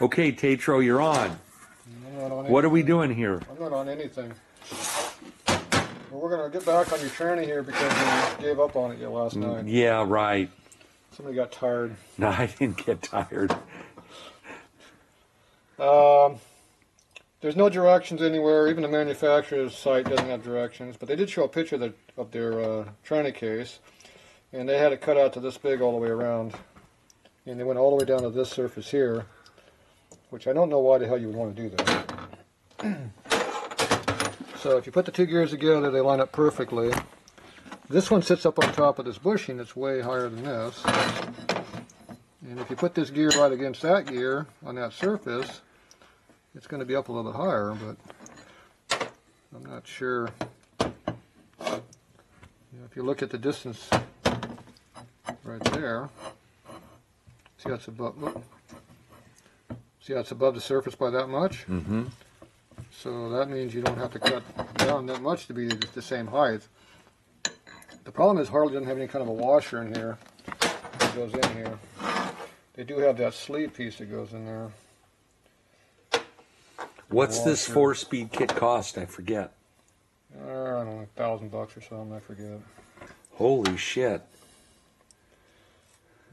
Okay, Tatro, you're on. What are we doing here? I'm not on anything. Well, we're going to get back on your tranny here because you gave up on it last night. Yeah, right. Somebody got tired. No, I didn't get tired. There's no directions anywhere. Even the manufacturer's site doesn't have directions. But they did show a picture of their tranny case. And they had it cut out to this big all the way around. And they went all the way down to this surface here. Which I don't know why the hell you would want to do that. So if you put the two gears together, they line up perfectly. This one sits up on top of this bushing that's way higher than this. And if you put this gear right against that gear on that surface, it's going to be up a little bit higher, but I'm not sure. If you look at the distance right there, see how it's above, see how it's above the surface by that much? Mm-hmm. So that means you don't have to cut down that much to be the same height. The problem is Harley doesn't have any kind of a washer in here that goes in here. They do have that sleeve piece that goes in there. What's this 4-speed kit cost? I forget. I don't know, $1,000 or something, I forget. Holy shit.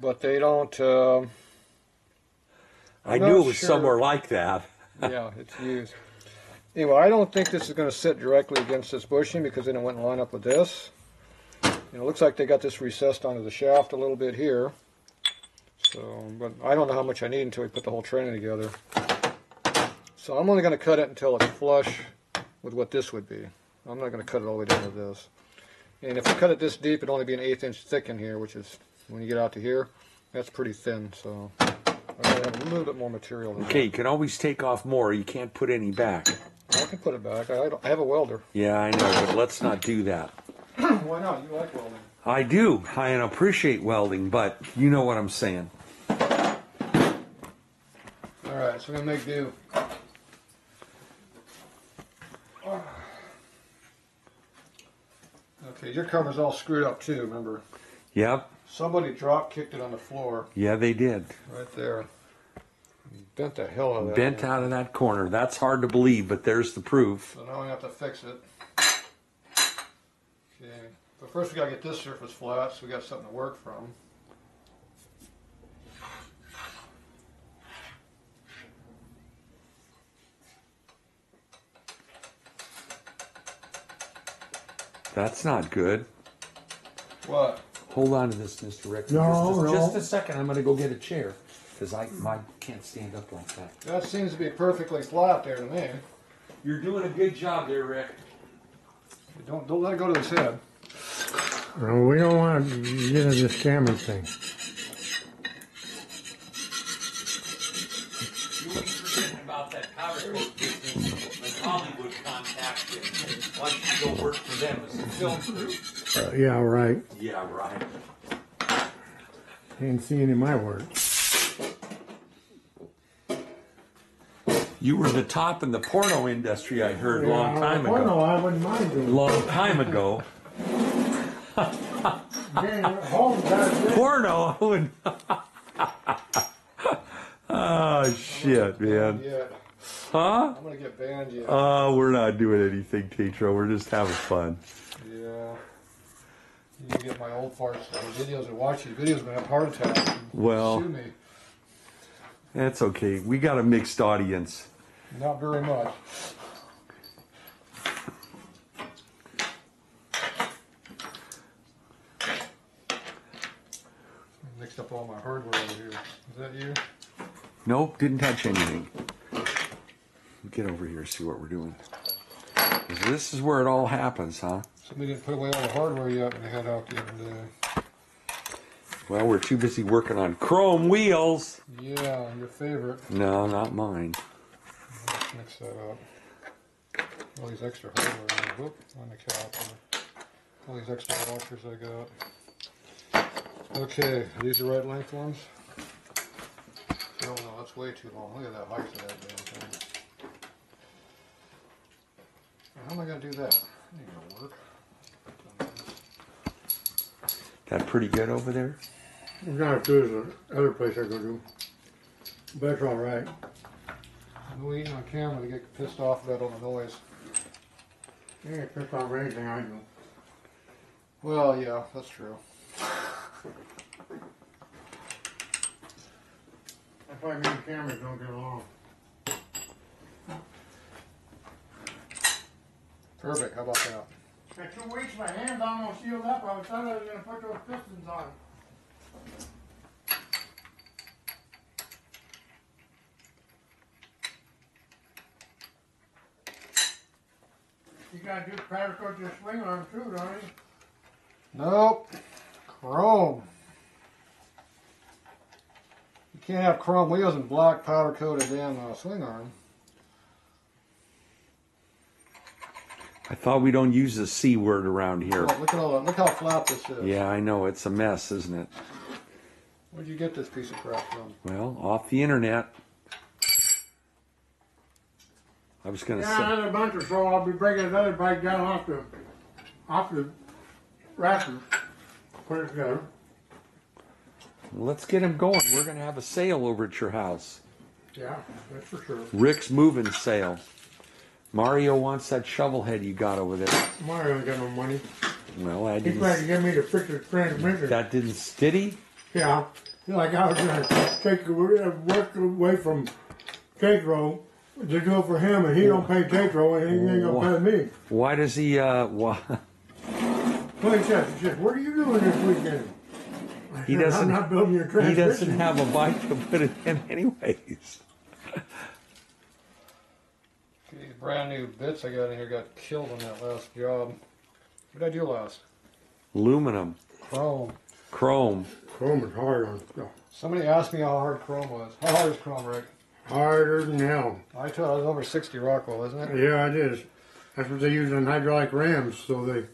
But they don't... I knew it was somewhere like that. Yeah, it's used. Anyway, I don't think this is going to sit directly against this bushing because then it wouldn't line up with this. And it looks like they got this recessed onto the shaft a little bit here. So, but I don't know how much I need until we put the whole tranny together. So I'm only going to cut it until it's flush with what this would be. I'm not going to cut it all the way down to this. And if I cut it this deep, it'd only be an 1/8 inch thick in here, which is, when you get out to here, that's pretty thin. So I'm going to have a little bit more material than Okay, that. you can always take off more. You can't put any back. I can put it back. I have a welder. Yeah, I know, but let's not do that. Why not? You like welding. I do. I appreciate welding, but you know what I'm saying. Alright, so I'm going to make do. Okay, your cover's all screwed up too, remember? Yep. Somebody drop-kicked it on the floor. Yeah, they did. Right there. Bent the hell out of that. Bent out of that corner. That's hard to believe, but there's the proof. So now we have to fix it. Okay, but first we got to get this surface flat so we got something to work from. That's not good. What? Hold on to this, Mr. Rick. No, just a second. I'm going to go get a chair because I can't stand up like that. That seems to be perfectly flat there to me. You're doing a good job there, Rick. Don't let it go to his head. We don't want to get into this camera thing. You were forgetting about that powder coat business when Hollywood contacted you. Why don't you go work for them as a film crew? Yeah, right. Yeah, right. Ain't seeing in my work. You were the top in the porno industry, I heard, a long time ago. Porno, I wouldn't mind doing. Long time ago. Porno. Porno? I wouldn't. Oh, shit, man. Yeah. Huh? I'm going to get banned yet. Oh, we're not doing anything, Tatro. We're just having fun. Yeah. You can get my old farts, videos and watch these videos, but have heart attacks. Well, Sue me. that's okay. We got a mixed audience. Not very much. I mixed up all my hardware over here. Is that you? Nope, didn't touch anything. Get over here, see what we're doing. This is where it all happens, huh? Somebody didn't put away all the hardware yet when they head out the other day. Well, we're too busy working on chrome wheels. Yeah, your favorite. No, not mine. Let's mix that up. All these extra hardware. Whoop, on the caliper. All these extra washers I got. Okay, are these the right length ones? Oh no, that's way too long. Look at that height of that damn thing. How am I going to do that? That ain't going to work. That pretty good over there? I'm not as good as the other place I go to. But it's all right. No eating on camera, they get pissed off about all the noise. You ain't pissed off anything, I do. Well, yeah, that's true. That's why me and cameras don't get along. Perfect, how about that? Got 2 weeks, my hand's almost sealed up. I thought I was going to put those pistons on. You got to do powder coat your swing arm too, don't you? Nope. Chrome. You can't have chrome wheels and black powder coated damn swing arm. I thought we don't use the C word around here. Oh, look at all that. Look how flat this is. Yeah, I know. It's a mess, isn't it? Where'd you get this piece of crap from? Well, off the internet. I was going to Yeah, say. another bunch or so. I'll be breaking another bike down off the rafters. Put it together. Let's get him going. We're going to have a sale over at your house. Yeah, that's for sure. Rick's moving sale. Mario wants that shovel head you got over there. Mario ain't got no money. Well, I He's trying to didn't. get me to fix his transmission. That didn't. Did he? Yeah. Like I was going to take work away from Tatro to do it for him, and he don't pay Tatro, and he ain't going to pay me. Why does he? Why? Well, he says, what are you doing this weekend? I He said, doesn't. I'm not building your He transmission. doesn't have a bike to put it in, anyways. These brand new bits I got in here got killed on that last job. What did I do last? Aluminum, Chrome. chrome. Chrome is hard on stuff. Somebody asked me how hard chrome was. How hard is chrome, Rick? Harder than hell. I told you it was over 60 Rockwell, isn't it? Yeah, it is. That's what they use on hydraulic rams, so they...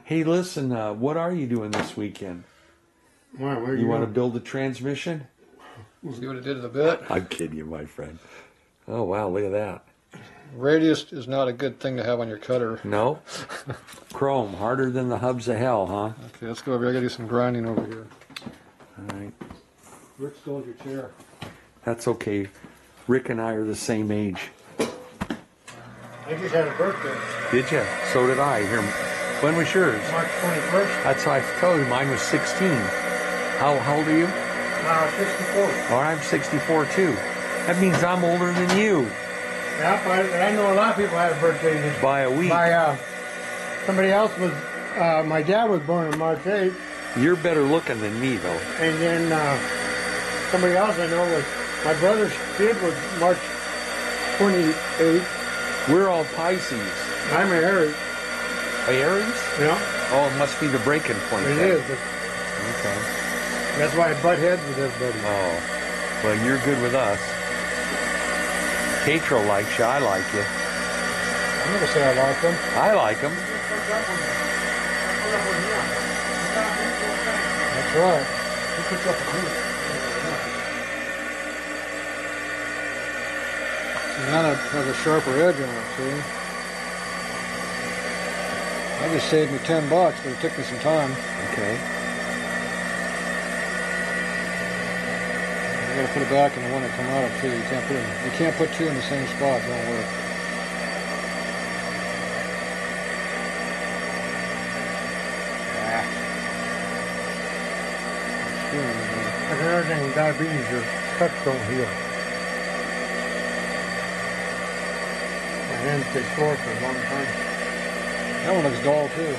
Hey, listen. What are you doing this weekend? Wow, where You want to going? build a transmission? See what it did to the bit? I'm kidding you, my friend. Oh wow, look at that. Radius is not a good thing to have on your cutter. No? Chrome, harder than the hubs of hell, huh? Okay, let's go over here. I gotta do some grinding over here. All right. Rick stole your chair. That's okay. Rick and I are the same age. I just had a birthday, Did you? So did I. Here, when was yours? March 21st. That's what I told you. Mine was 16. How old are you? 64. Oh, I'm 64 too. That means I'm older than you Yeah, but I know a lot of people had a birthday this by a week. somebody else was, my dad was born on March 8th, You're better looking than me, though. and then somebody else I know was, my brother's kid was March 28th. We're all Pisces. I'm an Aries. Aries? Yeah, Oh, it must be the breaking point. it then. is. Okay. That's why I butt heads with everybody. Oh, well, you're good with us. Tatro likes you. I like you. I'm gonna say I like them. I like him. That's right. He puts up a hoop. And that has a sharper edge on it, see? That just saved me $10, but it took me some time. Okay. You gotta put it back in the one that come out of too. You can't put two in the same spot, it won't work. That's another thing with diabetes, your cuts don't heal. My hands stay sore for a long time. That one looks dull too.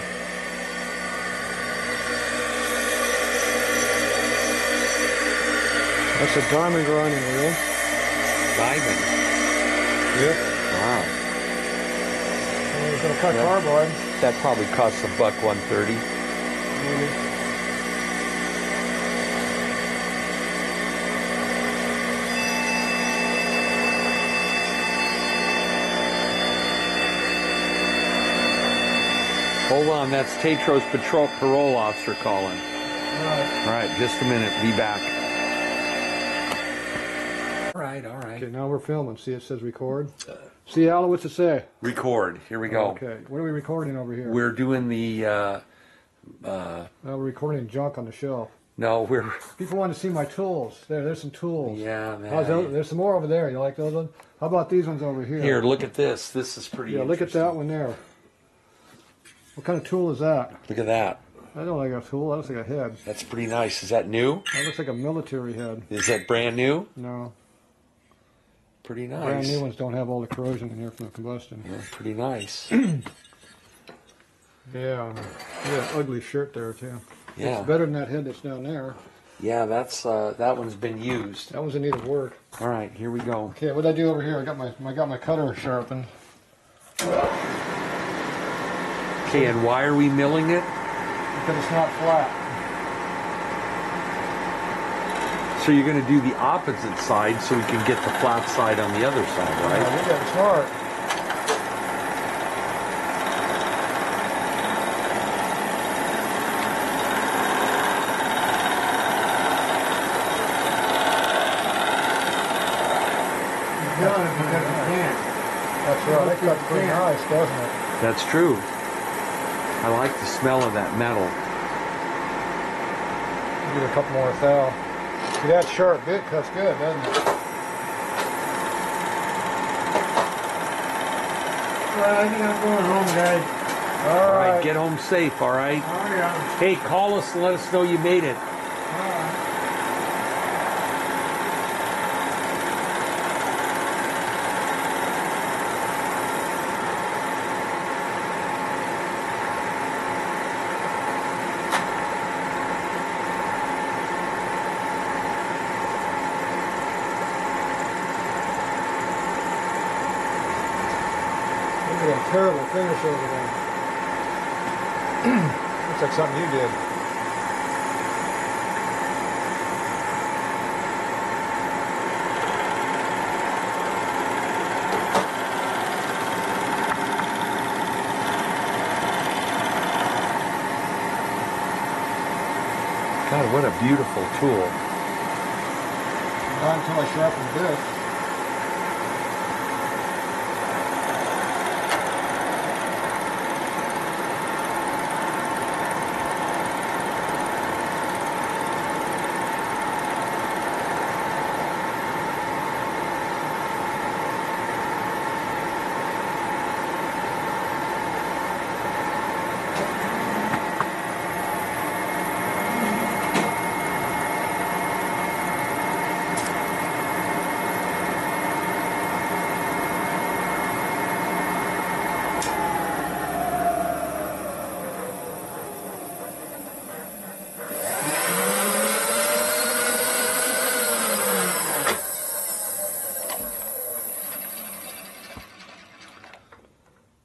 That's a diamond grinding wheel. Diamond. Yep. Wow. And it's gonna cut Yeah. carbide. That probably costs $130. Maybe. Hold on, that's Tatro's parole officer calling. Right. All right, just a minute. Be back. All right, all right. Okay, now we're filming. See, it says record. See, Alan, what's it say? Record. Here we go. Okay, what are we recording over here? We're doing the We're recording junk on the shelf. No, People want to see my tools. There's some tools. yeah, man. How's those? There's some more over there. You like those ones? How about these ones over here? Here, look at this. This is pretty Yeah, look at interesting. that one there. What kind of tool is that? Look at that. I don't like a tool. That looks like a head. That's pretty nice. Is that new? That looks like a military head. Is that brand new? No. Pretty nice. Brand new ones don't have all the corrosion in here from the combustion. Yeah, pretty nice. Yeah. Yeah, ugly shirt there too. Yeah. It's better than that head that's down there. Yeah, that's that one's been used. That was in need of work. All right, here we go. Okay, what did I do over here? I got my cutter sharpened. Okay, and why are we milling it? Because it's not flat. So you're going to do the opposite side so we can get the flat side on the other side, Yeah, right? we got smart. Done it because you can't. That's right. That cuts pretty nice, doesn't it? That's true. I like the smell of that metal. Give it a couple more thou. See, that sharp bit cuts good, doesn't it? Well, I think I'm going home, guys. All right, get home safe, all right? Oh, yeah. Hey, call us and let us know you made it. All right. Look at that terrible finish over there. Looks like something you did. God, what a beautiful tool. Not until I sharpen this.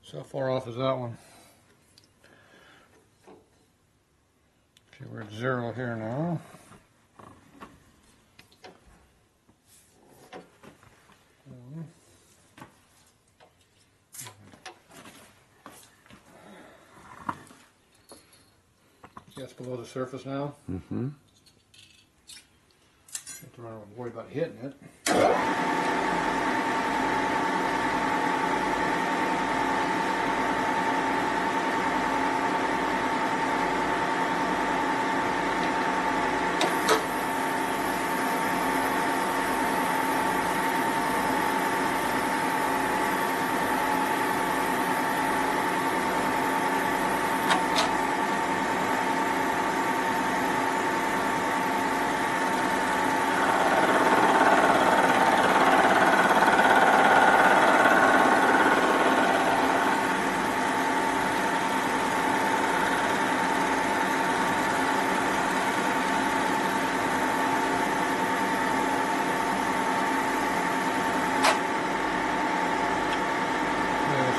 So how far off is that one? Okay, we're at 0 here now. That's below the surface now. Mm-hmm. Have to worry about hitting it.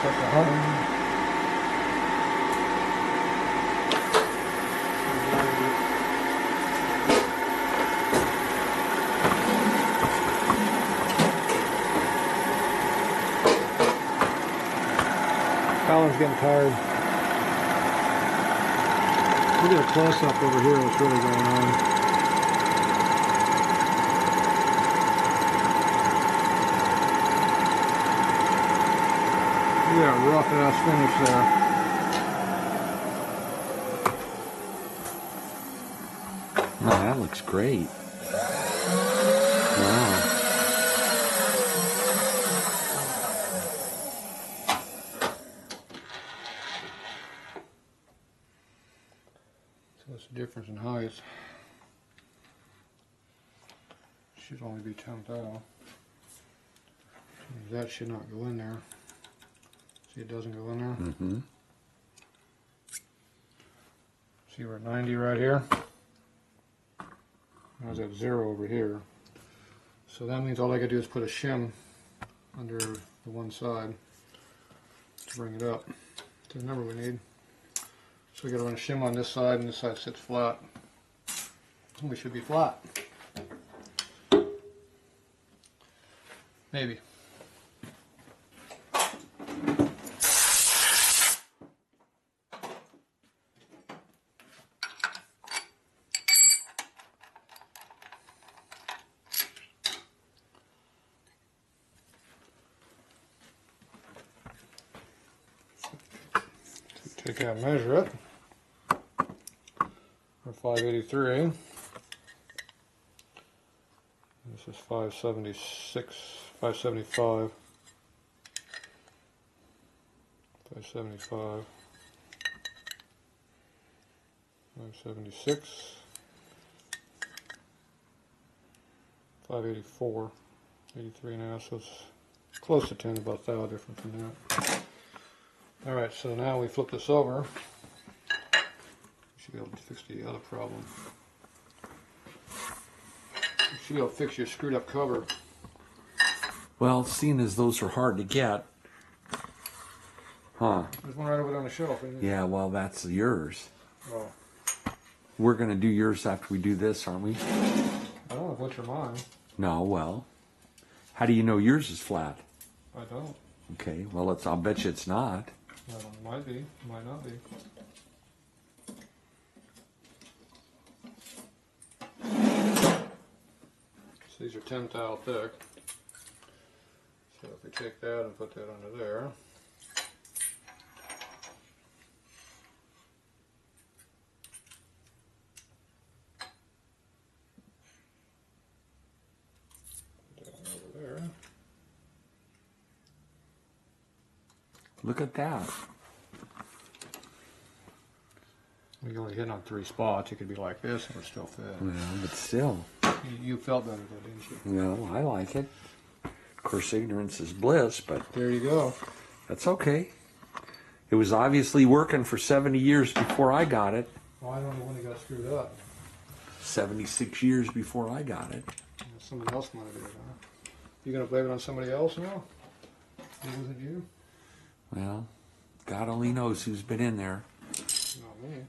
That's a 100. Colin's getting tired. Look at a close-up over here what's really going on. Yeah, rough ass finish there. Oh, yeah. that looks great. Wow. So it's the difference in height. Should only be 10 thou. That should not go in there. See, it doesn't go in there. Mm-hmm. See, we're at 90 right here. I was at 0 over here. So that means all I gotta do is put a shim under the one side to bring it up to the number we need. So we gotta run a shim on this side, and this side sits flat. And we should be flat. Maybe. Take out and measure it. We're 583. This is 576, 575, 575, 576, 584, 83.5, so it's close to 10, about thou different from that. Alright, so now we flip this over. We should be able to fix the other problem. You should be able to fix your screwed up cover. Well, seeing as those are hard to get, huh? There's one right over there on the shelf, isn't there? Yeah, well, that's yours. Oh, We're going to do yours after we do this, aren't we? I don't know if what's your mine. No, well, how do you know yours is flat? I don't. Okay, well, I'll bet you it's not. Well, it might be, might not be. So these are 10 thou thick. So if we take that and put that under there. Put that over there. Look at that. We only hit on 3 spots. It could be like this and it would still fit. Well, but still. You felt better though, didn't you? Well, I like it. Of course, ignorance is bliss, but There you go. that's okay. It was obviously working for 70 years before I got it. Well, I don't know when it got screwed up. 76 years before I got it. Somebody else might have did it, huh? You gonna blame it on somebody else now? It wasn't you? Well, God only knows who's been in there. Not me.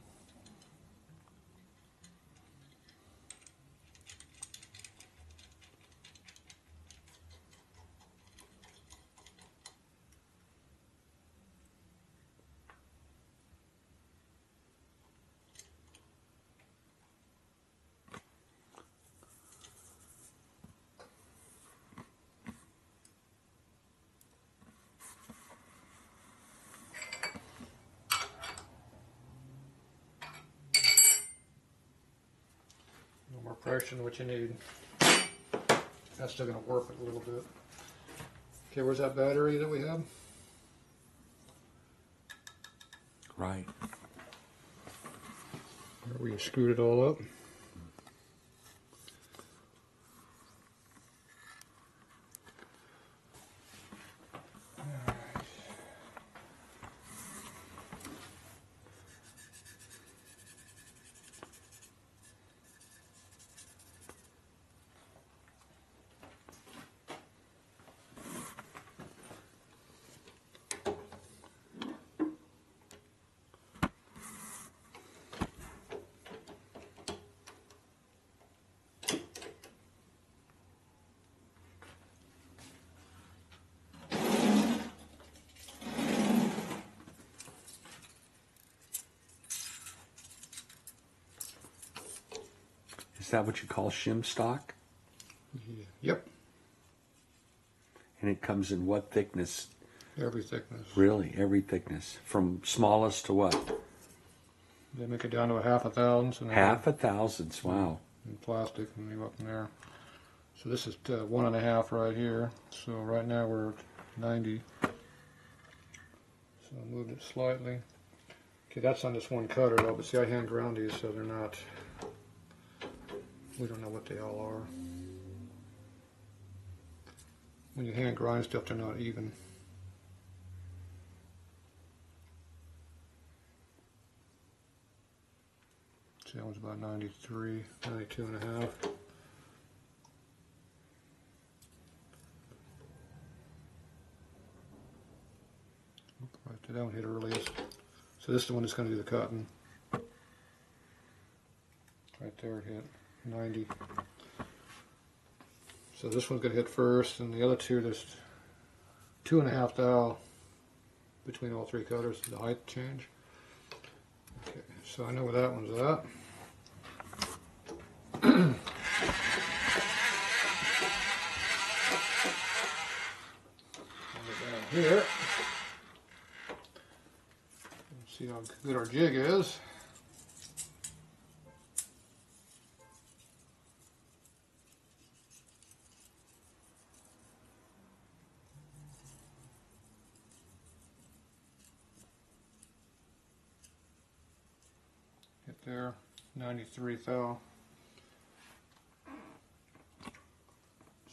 More pressure than what you need. That's still going to warp it a little bit. Okay, where's that battery that we have? Right. Where we screwed it all up. Is that what you call shim stock? Yep, And it comes in what thickness? every thickness. Really, every thickness. From smallest to what? They make it down to a half a thousandth. And Half a thousandths, wow. and plastic and leave up in there. So this is 1.5 right here. So right now we're at 90. So I moved it slightly. Okay, that's on this one cutter though, but see I hand ground these so they're not, we don't know what they all are. When you hand grind stuff, they're not even. See, that one's about 93, 92.5. Right there, that one hit earliest. So this is the one that's going to do the cutting. Right there it hit 90. So this one's going to hit first, and the other two, there's 2.5 thou between all three cutters, the height change. Okay, so I know where that one's at. Down here. Let's see how good our jig is. Hit there, 93 thou.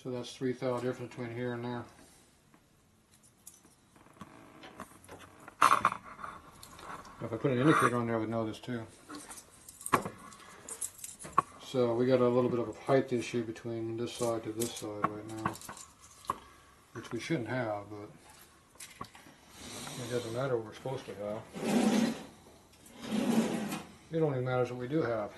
So that's 3 thou difference between here and there. If I put an indicator on there, I would know this too. So we got a little bit of a height issue between this side to this side right now, which we shouldn't have, but it doesn't matter what we're supposed to have. It only matters what we do have.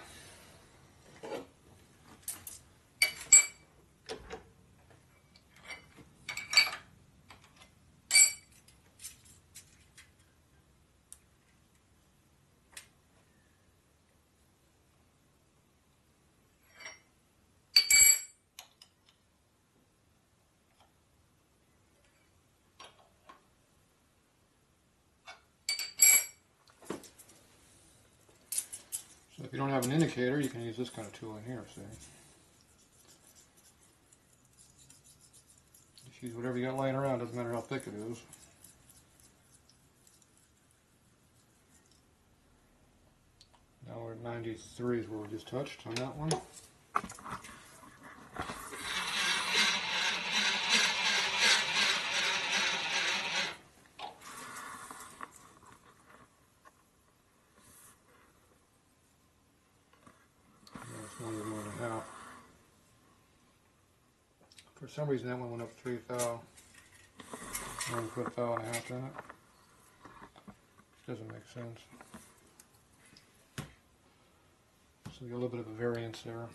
So if you don't have an indicator, you can use this kind of tool in here, see? Just use whatever you got laying around, doesn't matter how thick it is. Now we're at 93 is where we just touched on that one. For some reason that one went up 3 thou. I'm going to put 1.5 thou in it. Doesn't make sense. So you get a little bit of a variance there.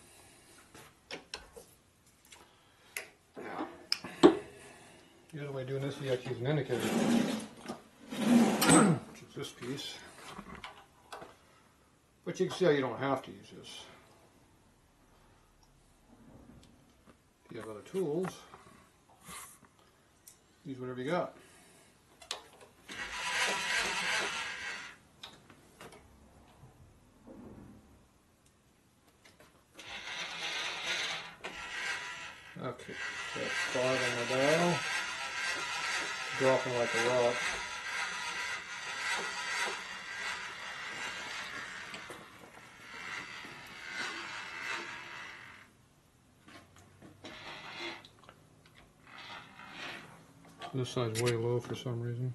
The other way of doing this, you have to use an indicator, which is this piece. But you can see how you don't have to use this. If you have other tools, use whatever you got. Okay, so that's 5 on the dial. Dropping like a rock. This side's way low for some reason.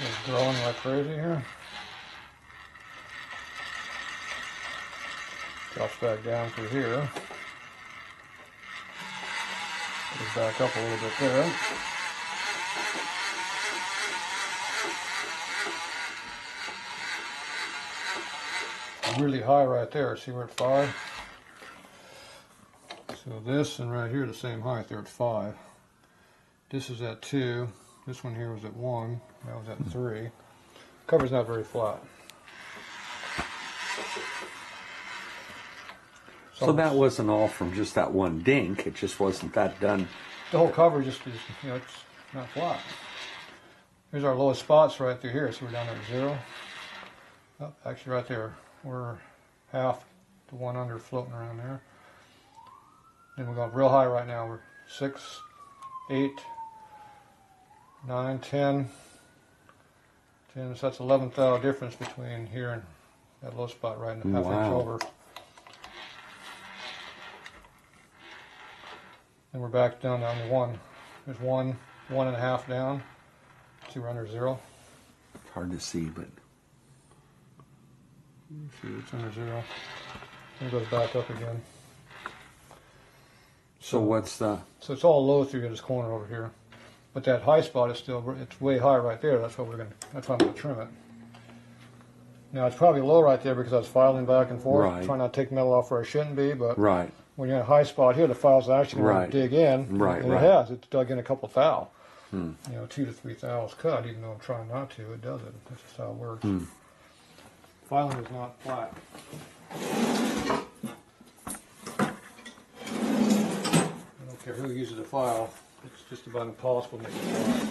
It's growing like crazy here. Drops back down through here. Back up a little bit there. Really high right there. See, we're at 5. So this and right here the same height. They're at 5. This is at 2. This one here was at 1. That was at 3. Cover's not very flat. So that wasn't all from just that one dink. It just wasn't that done. The whole cover just is, you know, it's not flat. Here's our lowest spots right through here. So we're down there at 0. Oh, actually, right there, we're half to 1 under floating around there. Then we're going real high right now. We're 6, 8, 9, 10. So that's 11th thou difference between here and that low spot right in the half inch over. And we're back down to 1. There's 1, 1.5 down. See, we're under 0. It's hard to see, but See, it's under 0. And it goes back up again. so what's the? So it's all low through this corner over here. But that high spot is still, it's way high right there. That's what that's why I'm going to trim it. Now it's probably low right there because I was filing back and forth, Right. trying not to take metal off where I shouldn't be. But Right. when you're in a high spot here, the file's actually going Right. to dig in. Right, And right. it has. It's dug in a couple thou. You know, 2 to 3 thous cut, even though I'm trying not to. It does it. That's just how it works. Filing is not flat. I don't care who uses a file. It's just about impossible to make it flat.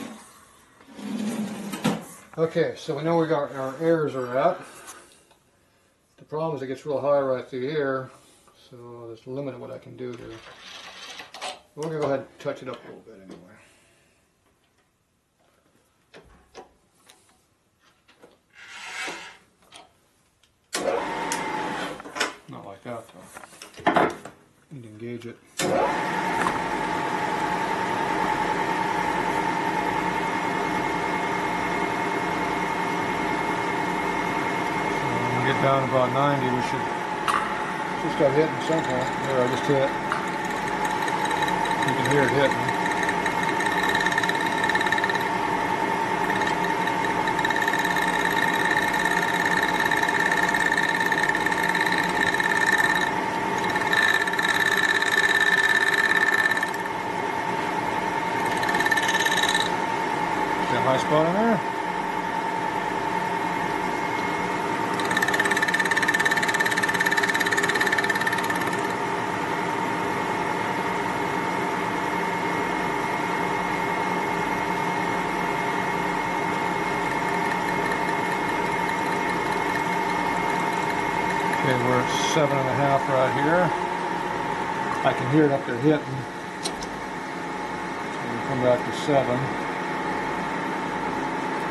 Okay, so we know where our errors are at. The problem is it gets real high right through here, so there's a limit of what I can do here. We're going to go ahead and touch it up a little bit anyway. Not like that though. Need to engage it. Get down about 90, we should start hitting some point. There, I just hit. You can hear it hitting. Is that high spot in there? Okay, we're at 7.5 right here. I can hear it up there hitting. So we come back to 7.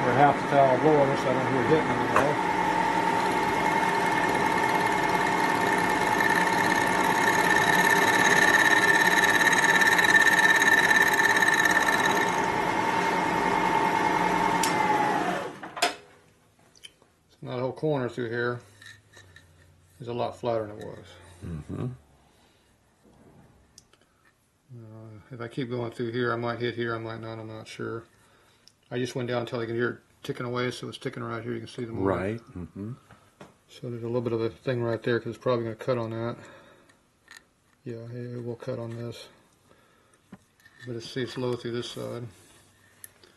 We're half the thou lower, so I don't hear it hitting anymore. So that whole corner through here is a lot flatter than it was. If I keep going through here, I might hit here, I might not, I'm not sure. I just went down until I could hear it ticking away, so it's ticking right here, you can see the motor. Right. So there's a little bit of a thing right there, because it's probably going to cut on that. Yeah, it will cut on this. But see, it's low through this side.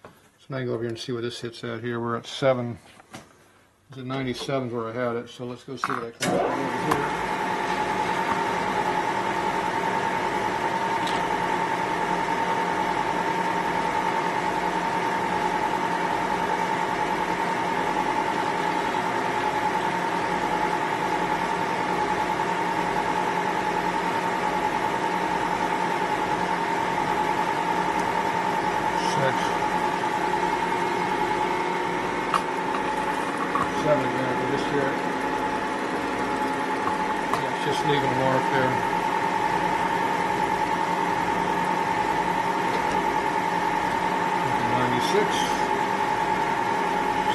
So now you go over here and see what this hits at here. We're at 7. It's at 97 where I had it, so let's go see what I can do over here. Just leaving a mark there.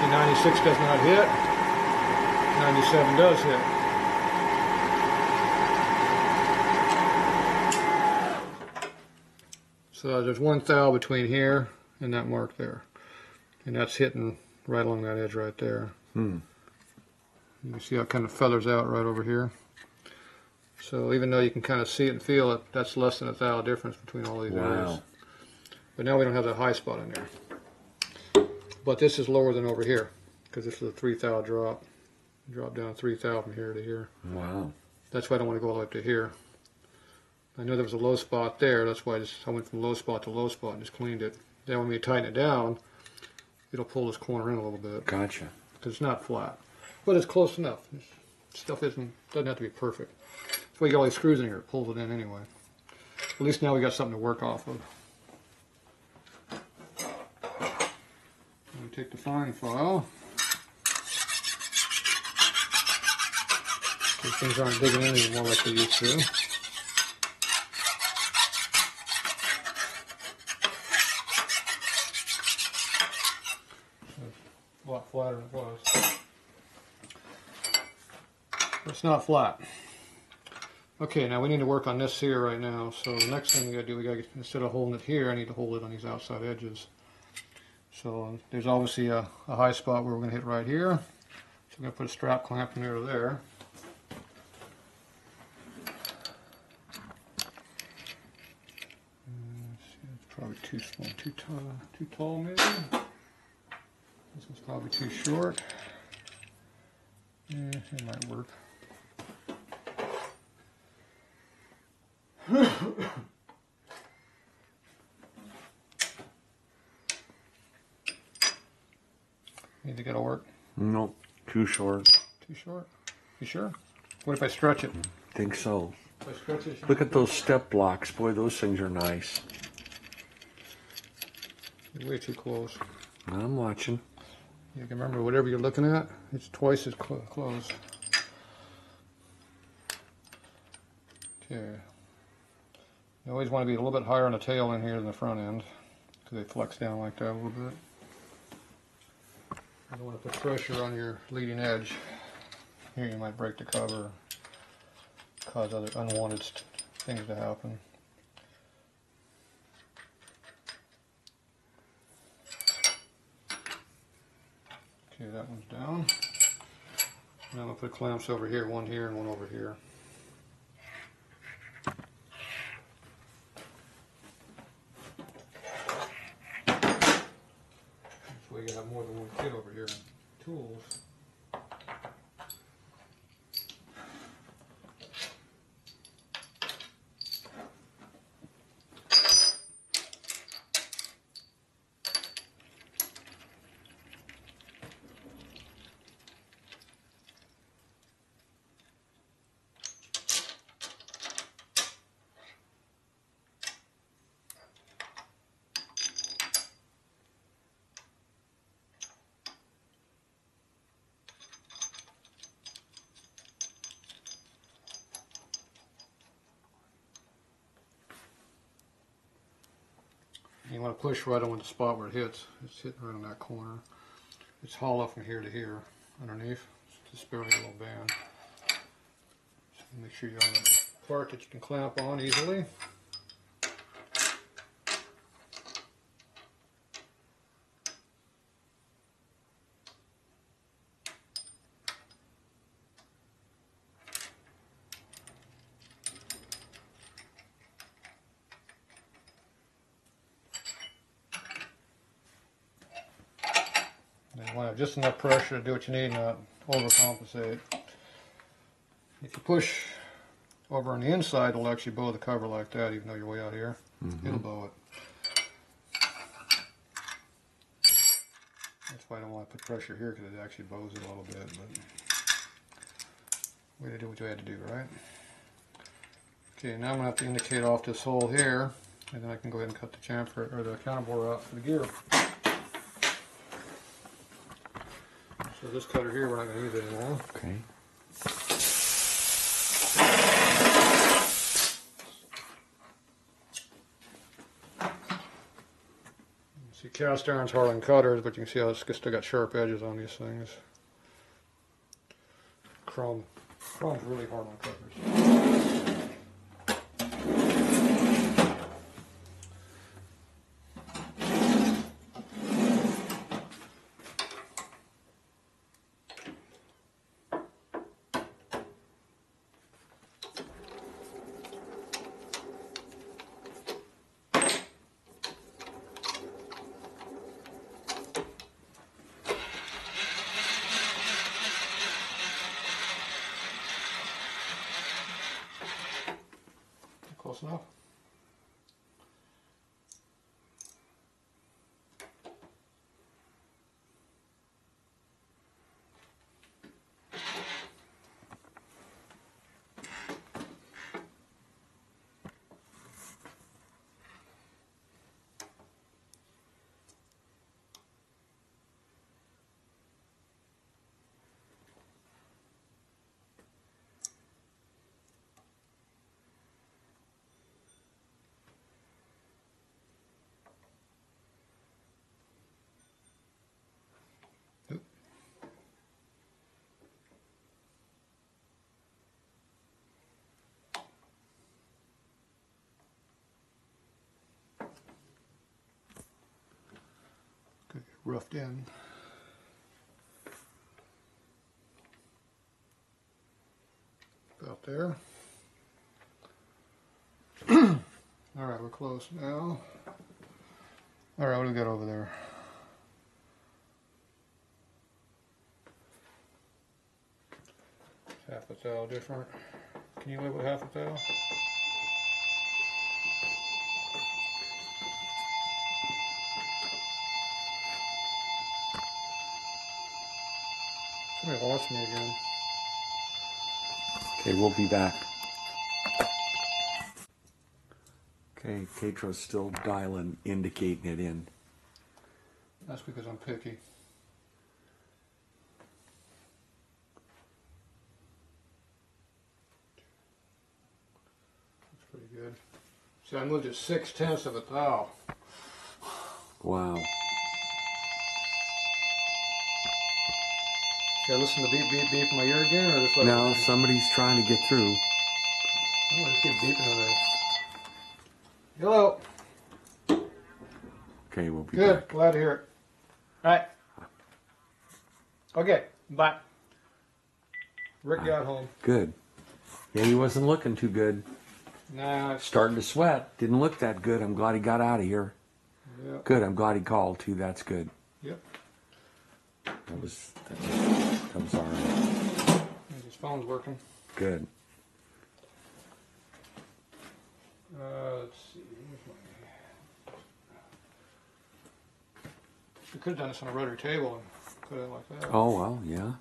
See, 96 does not hit. 97 does hit. So there's 1 thou between here and that mark there. And that's hitting right along that edge right there. You can see how it kind of feathers out right over here. So even though you can kind of see it and feel it, that's less than 1 thou difference between all these areas. But now we don't have that high spot in there. But this is lower than over here, because this is a 3 thou drop. Drop down 3 thou from here to here. Wow. That's why I don't want to go all the way up to here. I know there was a low spot there. That's why I went from low spot to low spot and just cleaned it. Then when we tighten it down, it'll pull this corner in a little bit. Gotcha. Because it's not flat. But it's close enough. Stuff doesn't have to be perfect. That's why you got all these screws in here. It pulls it in anyway. At least now we got something to work off of. We take the fine file. These things aren't digging in anymore like they used to. A lot flatter than it was. It's not flat. Okay, now we need to work on this here right now. So the next thing we gotta do, instead of holding it here, I need to hold it on these outside edges. So there's obviously a high spot where we're gonna hit right here. So I'm gonna put a strap clamp near there. It's probably too small, too tall maybe. This one's probably too short. Yeah, it might work. You think it'll work? Nope, too short. Too short? You sure? What if I stretch it? Think so. If I stretch it, Look at those step blocks. Boy, those things are nice. You're way too close. I'm watching. You can remember whatever you're looking at, it's twice as close. Okay. You always want to be a little bit higher on the tail end here than the front end, because they flex down like that a little bit. You don't want to put pressure on your leading edge. Here you might break the cover, cause other unwanted things to happen. Okay, that one's down. Now I'm going to put clamps over here, one here and one over here. This way you have more than one kit over here. Tools. You want to push right on the spot where it hits. It's hitting right on that corner. It's hollow from here to here underneath. It's just barely a little band. So make sure you have a part that you can clamp on easily. You want to have just enough pressure to do what you need, not overcompensate. If you push over on the inside, it'll actually bow the cover like that, even though you're way out here. It'll bow it. That's why I don't want to put pressure here, because it actually bows it a little bit. But way to do what you had to do, right? Okay, now I'm going to have to indicate off this hole here, and then I can go ahead and cut the chamfer or the counterbore out for the gear. So this cutter here, we're not going to use it anymore. Okay. See, cast iron's hard on cutters, but you can see how it's still got sharp edges on these things. Chrome's really hard on cutters. close enough. Roughed in. About there. All right, we're close now. All right, what do we got over there? Half a thou different. Can you live with half a thou? Somebody lost me again. Okay, we'll be back. Okay, Tatro's still dialing, indicating it in. That's because I'm picky. That's pretty good. See, I moved it 6/10 of a thou. Wow. Should I listen to beep, beep, beep in my ear again, or just let Now it? somebody's trying to get through. I'm gonna just keep beeping on there. Hello. Okay, we'll be Good. back. Glad to hear it. All right. Okay. Bye. Rick got home. Good. Yeah, he wasn't looking too good. Nah. It's, Starting to sweat. Didn't look that good. I'm glad he got out of here. yeah. Good. I'm glad he called too. That's good. Yep. That was all right. His phone's working. Good. Let's see. We could have done this on a rotary table and put it like that. Oh well, yeah.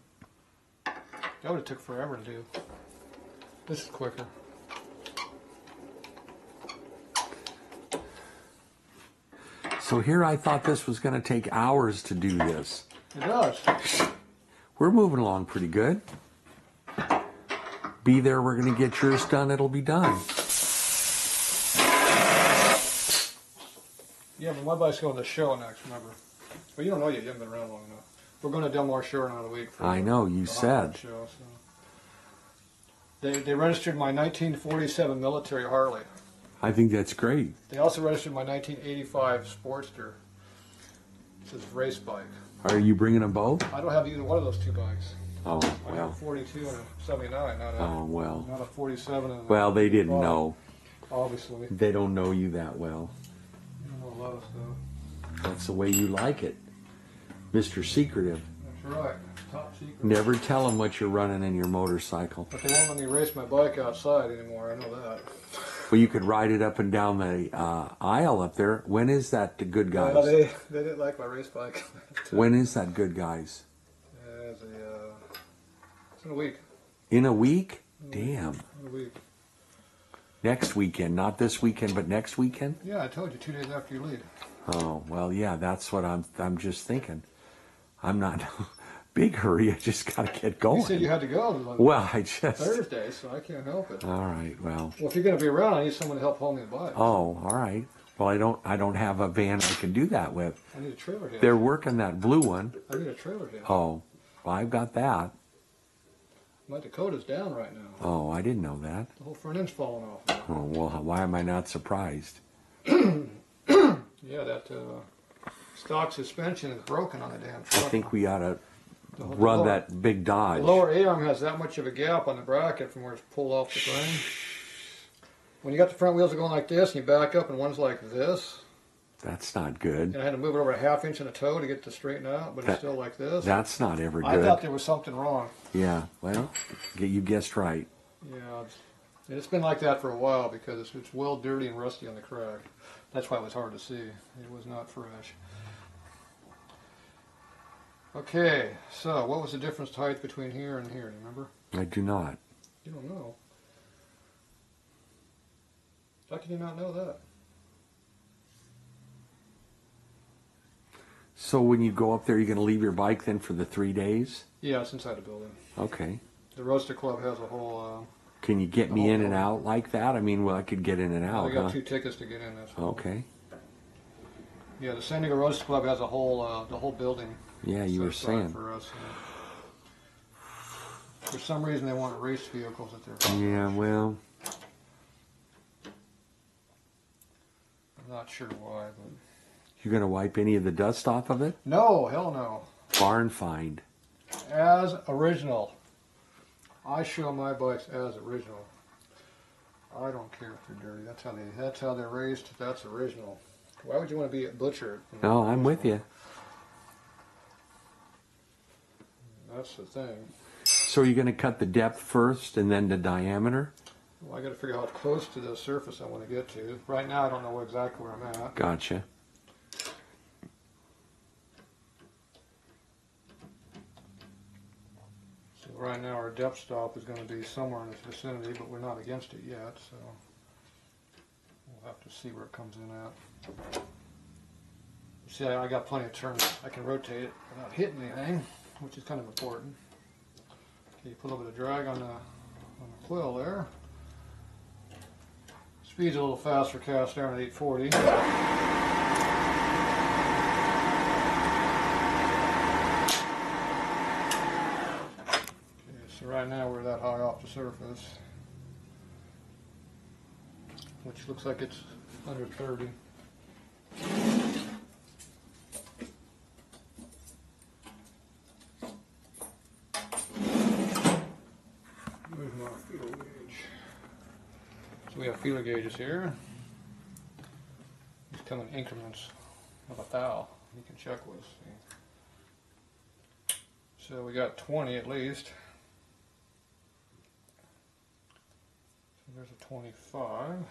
That would have took forever to do. This is quicker. So here I thought this was going to take hours to do this. It does. We're moving along pretty good. Be there, we're going to get yours done, it'll be done. Yeah, but my bike's going to the show next, remember? Well, you don't know yet. You haven't been around long enough. We're going to Delmar Shore in another week. For I know, you the said. Show, so. They registered my 1947 military Harley. I think that's great. They also registered my 1985 Sportster. This is a race bike. Are you bringing them both? I don't have either one of those two bikes. Oh, I have a well. 42 and a 79, not a, Oh, well. not a 47 and a Well, they didn't 85, know. Obviously. They don't know you that well. I don't know a lot of stuff. That's the way you like it. Mr. Secretive. That's right. Top secret. Never tell them what you're running in your motorcycle. But they won't let me race my bike outside anymore. I know that. Well, you could ride it up and down the aisle up there. When is that the Good Guys? They didn't like my race bike. When is that Good Guys? It's in a week. In a week? Damn. In a week. Next weekend. Not this weekend, but next weekend? Yeah, I told you 2 days after you leave. Oh, well, yeah, that's what I'm just thinking. I'm not in a big hurry. I just got to get going. You said you had to go on Well, I just... Thursday, so I can't help it. All right, well... Well, if you're going to be around, I need someone to help haul me the bike. Oh, all right. Well, I don't have a van I can do that with. I need a trailer hitch. They're working that blue one. I need a trailer hitch. Oh, well, I've got that. My Dakota's down right now. Oh, I didn't know that. The whole front end's falling off now. Oh, well, why am I not surprised? Yeah, that stock suspension is broken on the damn I truck. think we ought to The run lower- that big The Dodge. lower A-arm has that much of a gap on the bracket from where it's pulled off the frame. When you got the front wheels going like this and you back up and one's like this, That's not good. and I had to move it over a ½ inch and a toe to get it to straighten out, but it's That- still like this. That's not ever I thought good. there was something wrong. Yeah, well, you guessed right. Yeah, And it's been like that for a while because it's well dirty and rusty on the crack. That's why it was hard to see. It was not fresh. Okay, so what was the difference height between here and here? Do you remember? I do not. You don't know. How can you not know that? So when you go up there, you're going to leave your bike then for the 3 days? Yeah, it's inside the building. Okay. The Roaster Club has a whole... Can you get me in and out like that? I mean, well, I could get in and out, I got huh? 2 tickets to get in. That's all. Okay. Yeah, the San Diego Roaster Club has a whole, the whole building. Yeah, you were set aside saying. For us. For some reason, they want race vehicles at their. Yeah, well, I'm not sure why, but. you're going to wipe any of the dust off of it? No, hell no. Barn find. As original. I show my bikes as original. I don't care if they're dirty. That's how they're raised. That's original. Why would you want to be a butcher? No, I'm with you. That's the thing. So are you going to cut the depth first and then the diameter? Well, I got to figure out how close to the surface I want to get to. Right now, I don't know exactly where I'm at. Gotcha. So right now, our depth stop is going to be somewhere in this vicinity, but we're not against it yet, so we'll have to see where it comes in at. See, I got plenty of turns. I can rotate it without hitting anything, which is kind of important. Okay, you put a little bit of drag on the quill there. Speed's a little faster cast iron at 840. Okay, so right now we're that high off the surface, which looks like it's under 30. Where's my feeler gauge? So we have feeler gauges here. These come in increments of 1 thou. You can check with. See. So we got 20 at least. So there's a 25.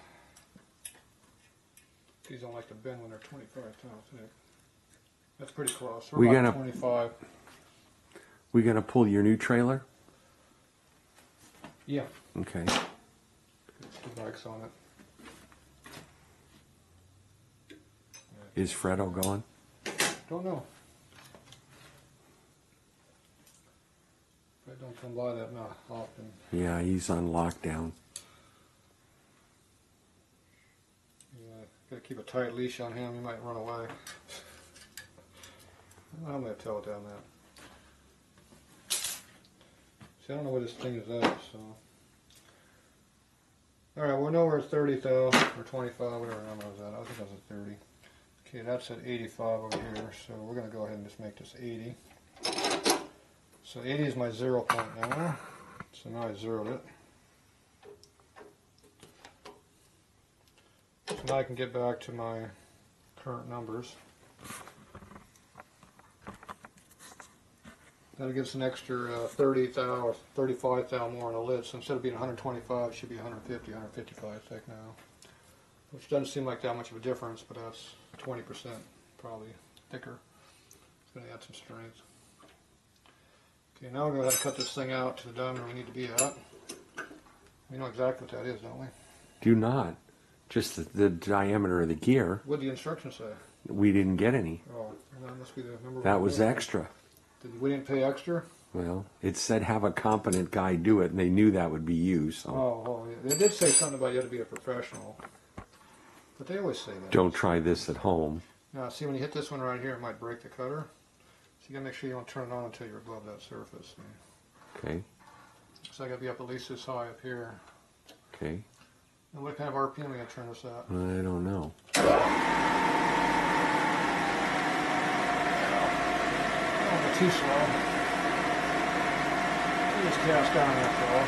These don't like to bend when they're 25 thou thick. That's pretty close. We're about 25. We gonna pull your new trailer? Yeah. Okay. 2 bikes on it. Is Fredo going? Don't know. I don't come by that often. Yeah, he's on lockdown. Yeah, gotta keep a tight leash on him. He might run away. I'm gonna tell it down that. See, I don't know where this thing is at, so. Alright, we know we're at 30 thou, or 25, whatever number I was at. I think I was at 30. Okay, that's at 85 over here, so we're going to go ahead and just make this 80. So 80 is my 0 point now. So now I zeroed it. So now I can get back to my current numbers. That'll give us an extra 30 thou or 35 thou more on the lid. So instead of being 125, it should be 150, 155 thick now. Which doesn't seem like that much of a difference, but that's 20% probably thicker. It's going to add some strength. Okay, now we'll go ahead and cut this thing out to the diameter we need to be at. We know exactly what that is, don't we? Do not. Just the diameter of the gear. What did the instructions say? We didn't get any. Oh, that must be the number. That was extra. We didn't pay extra? Well, it said have a competent guy do it, and they knew that would be you. So Oh, yeah. They did say something about you had to be a professional. But they always say that. don't try this at home. Now, see, when you hit this one right here, it might break the cutter. So you gotta make sure you don't turn it on until you're above that surface. Okay. So I gotta be up at least this high up here. Okay. And what kind of RPM are we gonna turn this at? I don't know. Oh, too slow. Just cast down that flow.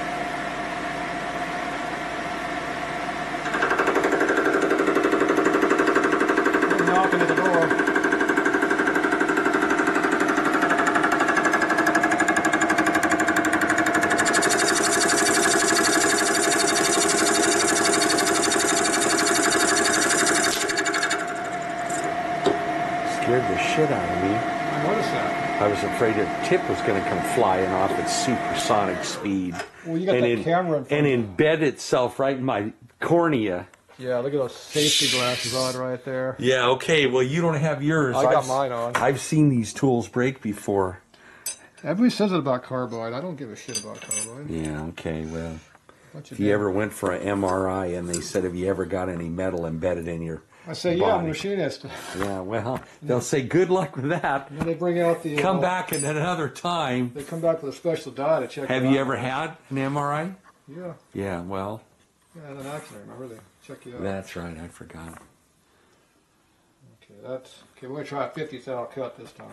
Knocking at the door. scared the shit out of me. I noticed that. I was afraid a tip was going to come flying off at supersonic speed. Well, you got that camera in front and of you. embed itself right in my cornea. Yeah, look at those safety glasses on right there. Yeah, okay. Well, you don't have yours. I got mine on. I've seen these tools break before. Everybody says it about carbide. I don't give a shit about carbide. Yeah, okay. Well, What if you ever went for an MRI and they said, have you ever got any metal embedded in your I say, yeah, I'm a body? machinist. Yeah, well, they'll say, good luck with that. And then they bring out the... Come back at another time. They come back with a special die to check Have it you out. ever had an MRI? Yeah. Yeah, well, Yeah, I had an accident, remember? They check you out. that's right. I forgot. Okay, that's... Okay, we're going to try a 50th thou cut this time.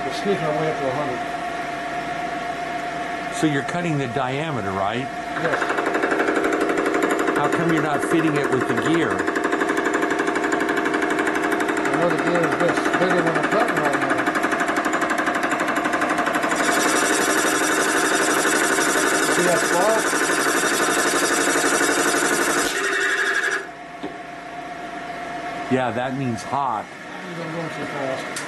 We're sneaking our way up to 100. So you're cutting the diameter, right? Yes. How come you're not fitting it with the gear? I know the gear is this bigger than I'm cutting right now. See that spot? Yeah, that means hot. I'm going too fast.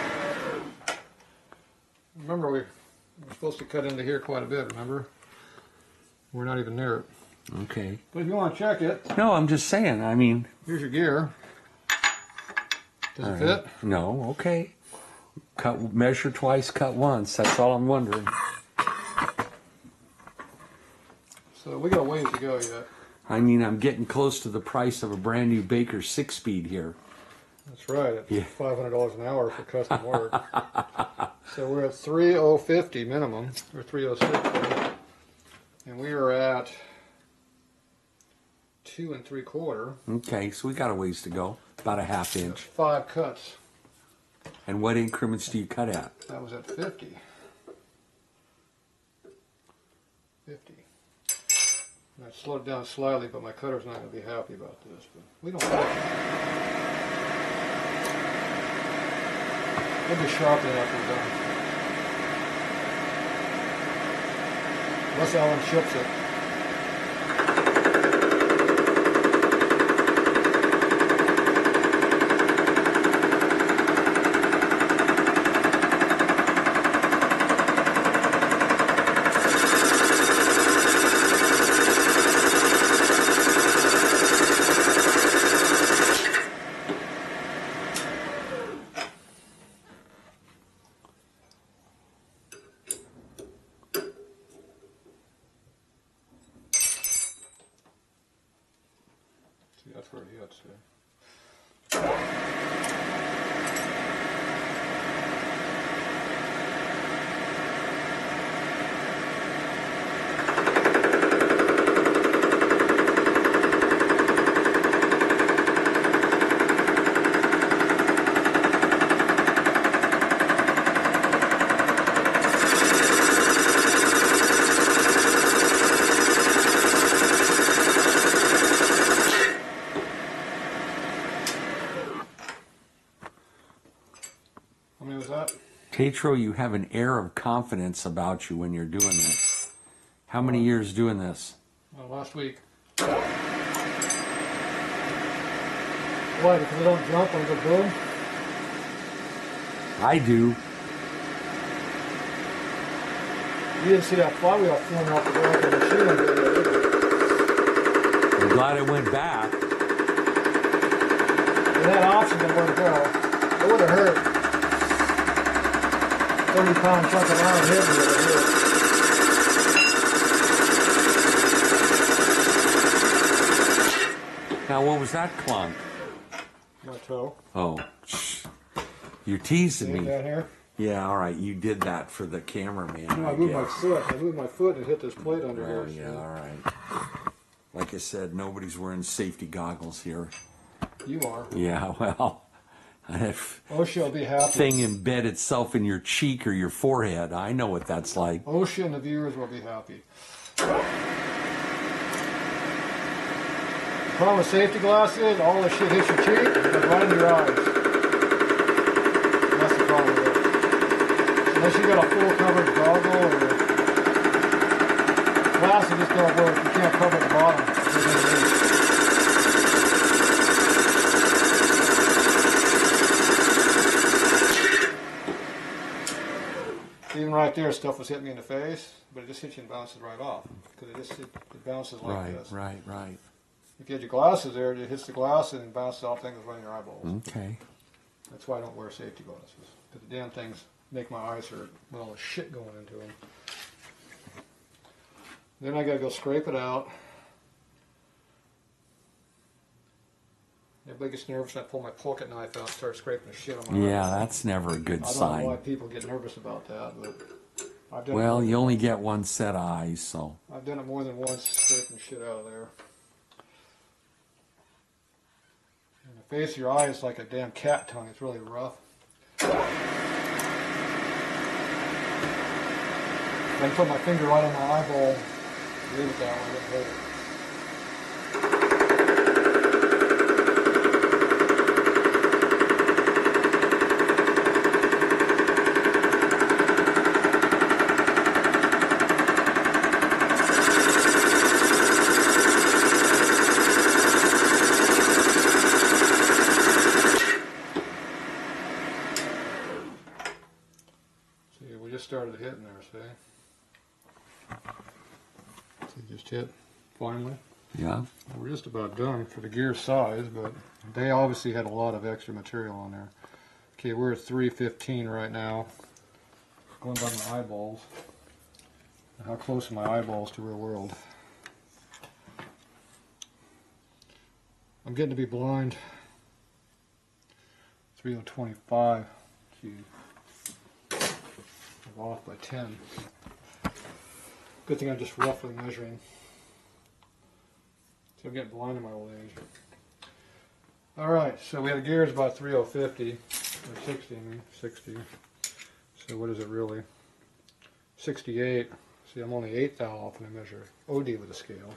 Remember, we're supposed to cut into here quite a bit, remember? We're not even near it. Okay. But if you want to check it, No, I'm just saying. I mean, here's your gear. Does it fit? no, okay. Cut, measure twice, cut once. That's all I'm wondering. So we got a ways to go yet. I mean, I'm getting close to the price of a brand new Baker 6-speed here. That's right. It's Yeah. $500 an hour for custom work. So we're at 3,050 minimum, or 3,060, and we are at 2 3/4. Okay, so we got a ways to go. About a half inch. 5 cuts. And what increments do you cut at? That was at 50. 50. And I slowed down slightly, but my cutter's not going to be happy about this. But we don't care. We'll be sharp enough when we're done. Unless Alan ships it. See, that's where he hits there. How many was that? Tatro, you have an air of confidence about you when you're doing this. How many years doing this? Last week. Why? Because I don't jump on the boom? I do. You didn't see that flywheel flying off the back of the machine video, did you? I'm glad I went back. It had options on where to go. It would have hurt. 30-pound chunk of iron hit me over here. Now, what was that clunk? My toe. Oh, you're teasing See it me. down here? Yeah, all right. You did that for the cameraman. No, I moved my foot. I moved my foot and hit this plate under Well, here. yeah, all right. Like I said, nobody's wearing safety goggles here. You are. Yeah, well, that OSHA will be happy. thing embed itself in your cheek or your forehead. I know what that's like. OSHA and the viewers will be happy. The problem with safety glasses, all this shit hits your cheek, it goes right in your eyes. That's the problem with it. Unless you got a full coverage goggle or glasses just don't work. You can't cover the bottom. there, stuff was hitting me in the face, but it just hits you and bounces right off. Because it bounces like Right, this. right, right. If you had your glasses there, it hits the glass and bounces off things right in your eyeballs. Okay. That's why I don't wear safety glasses. Because the damn things make my eyes hurt with all the shit going into them. Then I gotta go scrape it out. Everybody gets nervous when I pull my pocket knife out and start scraping the shit on my Yeah, eye. that's never a good I don't sign. know why people get nervous about that, but I've done Well, it. you only get one set of eyes, so. I've done it more than once, scraping shit out of there. And the face of your eye is like a damn cat tongue. It's really rough. Then put my finger right on my eyeball. Leave it that way. Don't hold it. See, we just started hitting there, see? See, just hit, finally. Yeah. We're just about done for the gear size, but they obviously had a lot of extra material on there. Okay, we're at 315 right now. Going by my eyeballs. How close are my eyeballs to real world? I'm getting to be blind. 325. Gee. I'm off by 10. Good thing I'm just roughly measuring. So I'm getting blind in my old age. Alright, so we had gears about 3050, or 60, I mean, 60. So what is it really? 68. See, I'm only 1/8 thou off when I measure OD with a scale.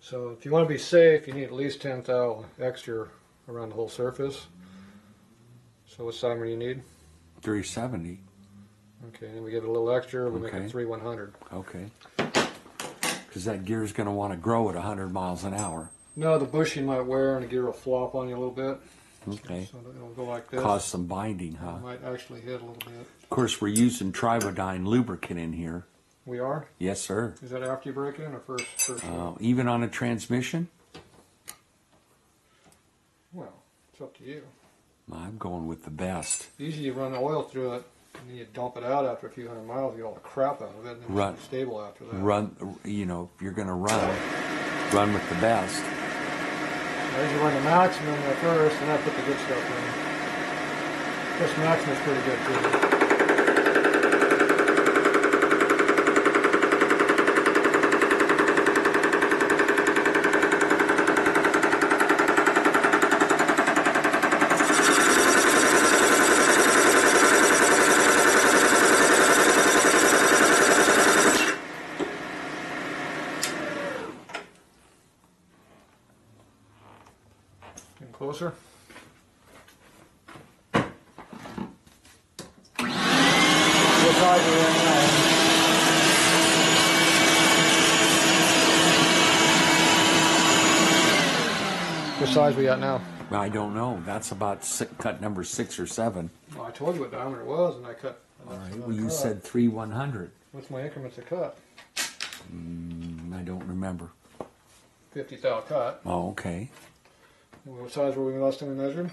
So if you want to be safe, you need at least 10 thou extra around the whole surface. So what timer do you need? 370. Okay, and then we give it a little extra, we make Okay. it 3100. Okay. Because that gear's going to want to grow at 100 miles an hour. No, the bushing might wear and the gear will flop on you a little bit. Okay. So it'll go like this. Cause some binding, huh? It might actually hit a little bit. Of course, we're using Tribodyne lubricant in here. We are? Yes, sir. Is that after you break it in or first? Even on a transmission? Well, it's up to you. I'm going with the best. Usually you run oil through it and then you dump it out after a few hundred miles, you get all the crap out of it, and then Run. it's stable after that. Run, you know, if you're going to run with the best. I usually run the maximum at first, and I put the good stuff in. This maximum is pretty good too. Getting closer. What size are we at now? What size are we at now? I don't know. That's about cut number 6 or 7. Well, I told you what diameter it was, and I cut. All right. Well, you said 3/100. What's my increments of cut? I don't remember. 50 thou cut. Oh, okay. What size were we last time we measured?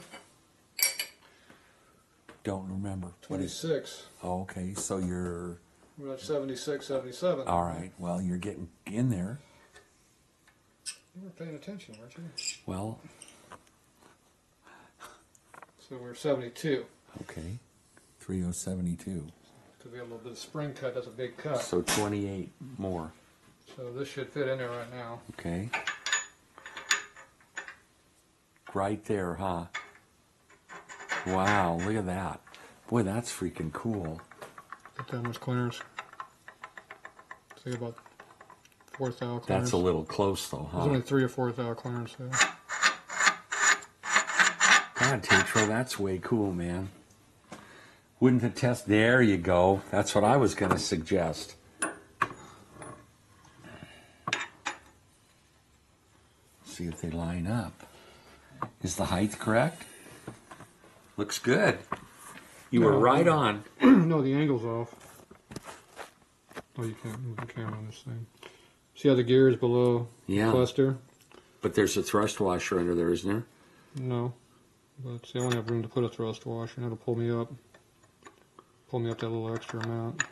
Don't remember. What is? 26. Oh, okay. So you're. We're at 76, 77. All right. Well, you're getting in there. You were paying attention, weren't you? Well, So we're 72. okay. 3072. Because we have a little bit of spring cut. That's a big cut. So 28 more. So this should fit in there right now. Okay. Right there, huh? Wow, look at that. Boy, that's freaking cool. Put that much clearance. Say about 4 thou clearance. That's a little close though, There's huh? only 3 or 4 thou clearance there. God, Tatro, that's way cool, man. Wouldn't the test... There you go. That's what I was going to suggest. See if they line up. Is the height correct? Looks good. You were right on. No, the angle's off. Oh, you can't move the camera on this thing. See how the gear is below Yeah. the cluster? But there's a thrust washer under there, isn't there? No. But see, I only have room to put a thrust washer, and that'll pull me up. Pull me up that little extra amount.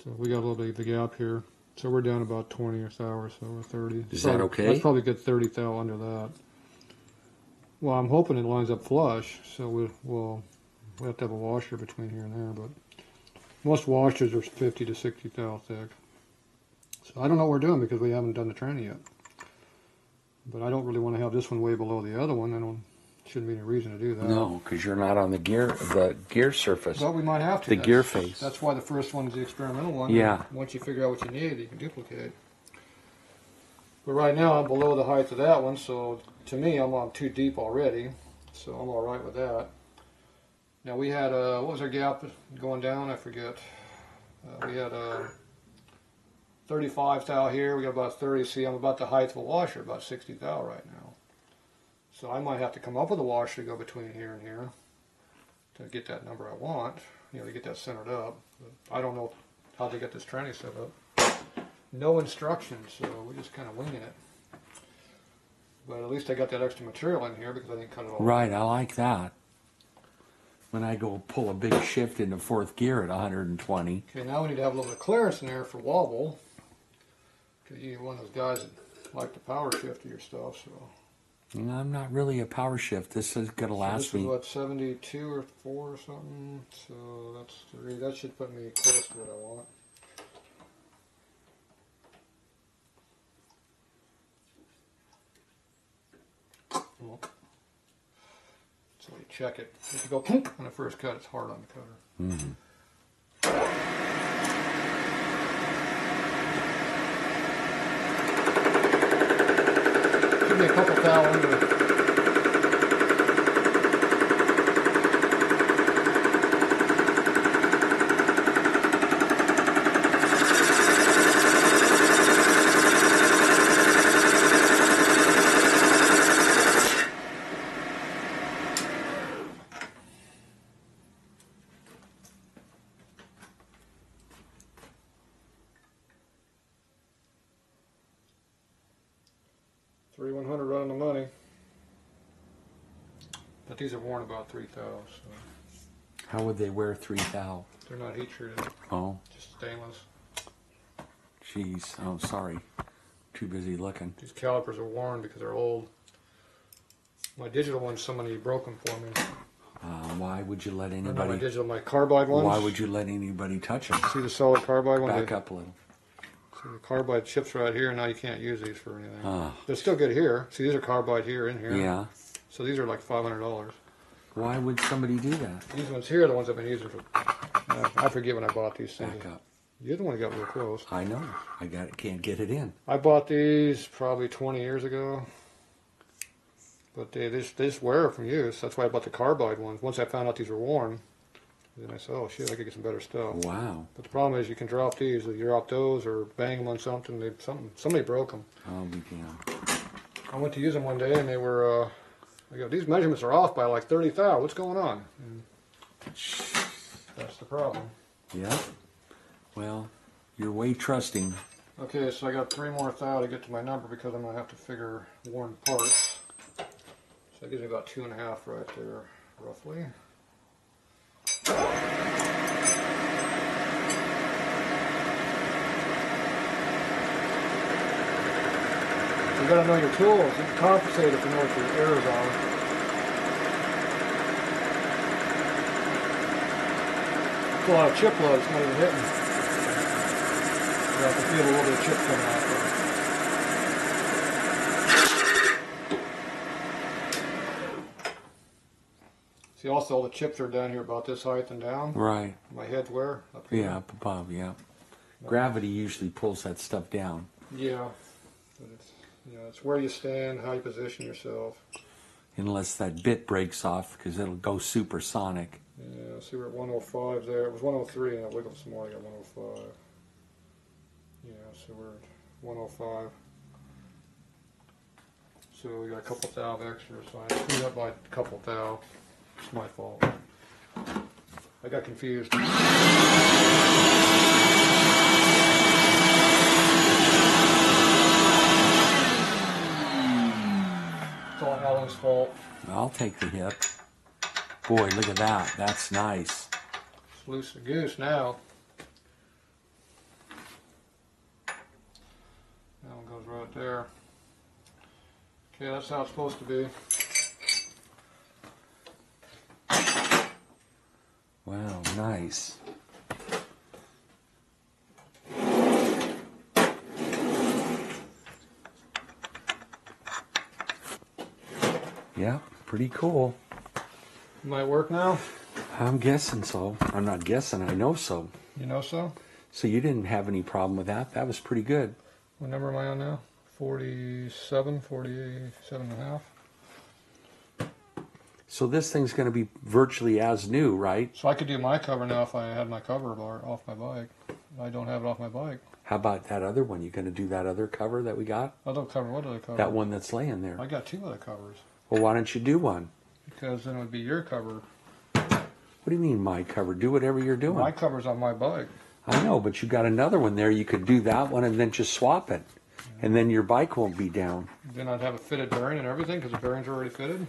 So we got a little bit of a gap here. So we're down about 20 thou or so, or 30. Is Probably, that okay? That's probably a good 30 thou under that. Well, I'm hoping it lines up flush, so we'll have to have a washer between here and there, but most washers are 50 to 60 thou thick. So I don't know what we're doing because we haven't done the tranny yet. But I don't really want to have this one way below the other one. Shouldn't be any reason to do that. No, because you're not on the gear surface. Well, we might have to. The gear face. That's why the first one's the experimental one. Yeah. Once you figure out what you need, you can duplicate. But right now I'm below the height of that one, so to me I'm on too deep already. So I'm all right with that. Now we had what was our gap going down? I forget. We had 35 thou here. We got about 30. See, I'm about the height of a washer, about 60 thou right now. So I might have to come up with a washer to go between here and here to get that number I want, to get that centered up. But I don't know how to get this tranny set up. No instructions, so we're just kind of winging it. But at least I got that extra material in here because I didn't cut it all. Right, I like that. When I go pull a big shift into fourth gear at 120. Okay, now we need to have a little bit of clearance in there for wobble. Because you're one of those guys that like to power shift to your stuff, so. I'm not really a power shift. This is going to last me. This is what, 72 or 4 or something? So that's 3. That should put me close to what I want. So you check it. If you go punk on the first cut, it's hard on the cutter. Mm-hmm. Give me a couple thou under. Right on the money. But these are worn about 3 thou, so. How would they wear 3 thou? They're not heat treated. Oh. Just stainless. Jeez. Oh, sorry. Too busy looking. These calipers are worn because they're old. My digital ones, somebody broke them for me. Why would you let Not anybody? my digital, my carbide ones. Why would you let anybody touch them? See the solid carbide one? Back up a little. See the carbide chips right here, and now you can't use these for anything. Ah. They're still good here. See, these are carbide here in here. Yeah. So these are like $500. Why would somebody do that? These ones here are the ones I've been using for. I forget when I bought these things. Back up. You're the one who got real close. I know. I got it. Can't get it in. I bought these probably 20 years ago. But they just wear from use. That's why I bought the carbide ones. Once I found out these were worn, then I said, oh shit, I could get some better stuff. Wow. But the problem is you can drop these. If you drop those or bang them on something, somebody broke them. I'll be damned. I went to use them one day and they were, I go, these measurements are off by like 30 thou. What's going on? And that's the problem. Yeah. Well, you're way trusting. Okay, so I got 3 more thou to get to my number because I'm going to have to figure worn parts. So that gives me about 2.5 right there, roughly. You gotta know your tools. You can compensate if you know what your errors are. It's a lot of chip load, it's not even hitting. You have to feel a little bit of chip coming out there. See, also all the chips are down here about this height and down. Right. My head's where? Up here. Yeah, up above, yeah. Gravity usually pulls that stuff down. Yeah. But it's where you stand, how you position yourself. Unless that bit breaks off, because it'll go supersonic. Yeah, see we're at 105 there. It was 103 and I wiggled some more, I got 105. Yeah, so we're at 105. So we got a couple thou extra, so I screwed up by a couple thou. It's my fault. I got confused. It's all Alan's fault. I'll take the hit. Boy, look at that. That's nice. It's loose the goose now. That one goes right there. Okay, that's how it's supposed to be. Wow, nice. Yeah, pretty cool. Might work now? I'm guessing so. I'm not guessing, I know so. You know so? So you didn't have any problem with that? That was pretty good. What number am I on now? 47, 47 and a half. So this thing's going to be virtually as new, right? So I could do my cover now if I had my cover bar off my bike. I don't have it off my bike. How about that other one? You going to do that other cover that we got? Other cover? What other cover? That one that's laying there. I got two other covers. Well, why don't you do one? Because then it would be your cover. What do you mean my cover? Do whatever you're doing. My cover's on my bike. I know, but you got another one there. You could do that one and then just swap it. And then your bike won't be down. Then I'd have a fitted bearing and everything because the bearings are already fitted.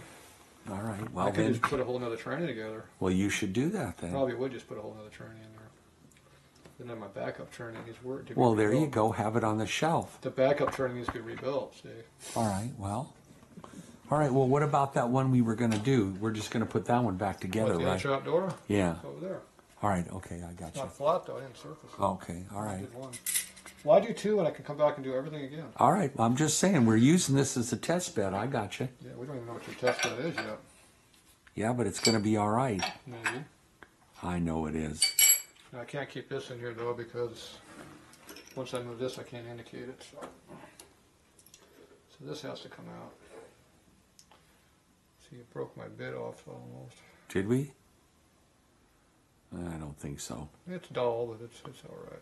All right. I Well, could then. just put a whole nother tranny together. Well, you should do that then. Probably would just put a whole nother tranny in there. Then have my backup tranny needs work to be Well, there you rebuilt. go. Have it on the shelf. The backup tranny needs to be rebuilt, see. All right. Well. All right. Well, what about that one we were going to do? We're just going to put that one back together, The right? trap door? Yeah. It's over there. All right. Okay. I got It's you. not flat though, I didn't surface it. Okay. All I right. did one. Well, I do two and I can come back and do everything again. All right. I'm just saying we're using this as a test bed. I got you. Yeah, we don't even know what your test bed is yet. Yeah, but it's going to be all right. Maybe. I know it is. Now, I can't keep this in here though because once I move this I can't indicate it. So this has to come out. See, you broke my bit off almost. Did we? I don't think so. It's dull, but it's all right.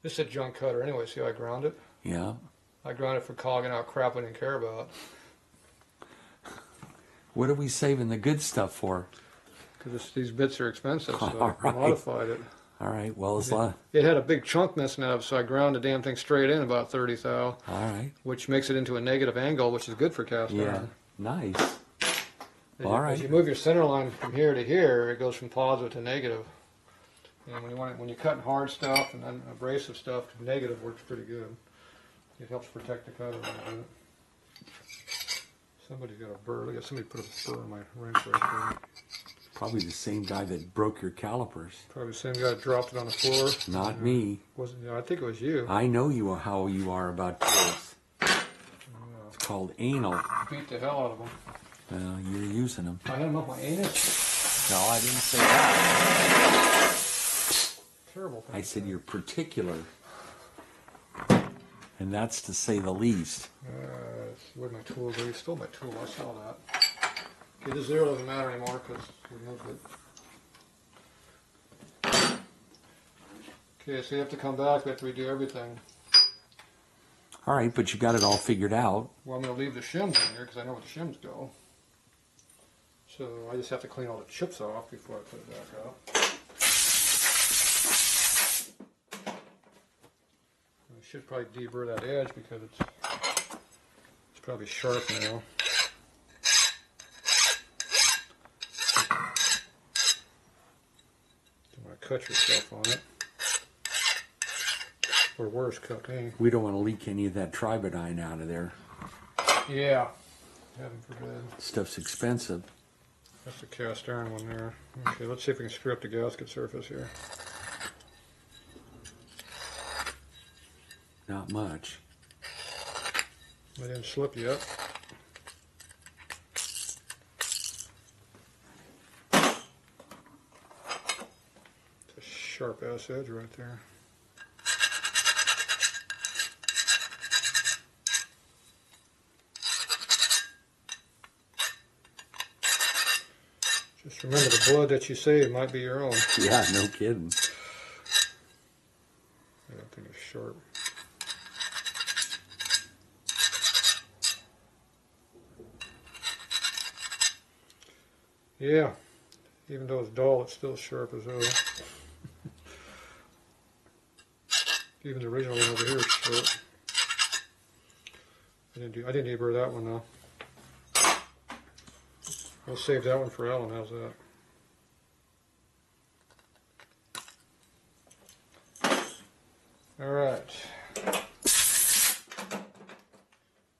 This is a junk cutter anyway. See how I ground it? Yeah. I ground it for cogging out crap I didn't care about. What are we saving the good stuff for? Because these bits are expensive, so All I right. modified it. All right. Well, it's all It had a big chunk missing out of it, so I ground the damn thing straight in about 30 thou, right. which makes it into a negative angle, which is good for cast Yeah. iron. Nice. As All you, right. as you move your center line from here to here, it goes from positive to negative. And when you're cutting hard stuff and then abrasive stuff, negative works pretty good. It helps protect the cutter a little bit. Somebody's got a burr. Look at somebody put a burr in my wrench right there. Probably the same guy that broke your calipers. Probably the same guy that dropped it on the floor. Not me. Wasn't? I think it was you. I know you how you are about tools. It's called anal. Beat the hell out of him. Well, you're using them. I had him up my anus. No, I didn't say that. Terrible thing. I said you're particular. And that's to say the least. Where'd my tool go? You stole my tool. I saw that. Okay, the zero doesn't matter anymore because we moved it. Okay, so you have to come back. We have to redo everything. All right, but you got it all figured out. Well, I'm going to leave the shims in here because I know where the shims go. So I just have to clean all the chips off before I put it back out. I should probably deburr that edge because it's probably sharp now. Don't want to cut yourself on it. Or worse, cut me. We don't want to leak any of that tribodine out of there. Yeah. Heaven forbid. Stuff's expensive. That's the cast iron one there. Okay, let's see if we can screw up the gasket surface here. Not much. I didn't slip yet. It's a sharp ass edge right there. Just remember the blood that you save might be your own. Yeah, no kidding. I don't think it's sharp. Yeah, even though it's dull, it's still sharp as hell. Even the original one over here is short. I didn't deburr that one though. We'll save that one for Ellen. How's that? All right.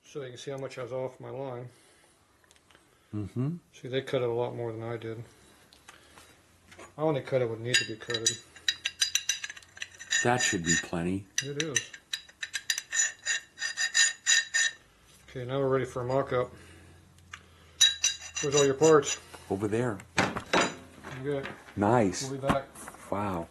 So you can see how much I was off my line. Mm-hmm. See, they cut it a lot more than I did. I only cut it what needs to be cutted. That should be plenty. It is. Okay, now we're ready for a mock-up. Where's all your parts? Over there. Okay, Nice. we'll be back. Wow.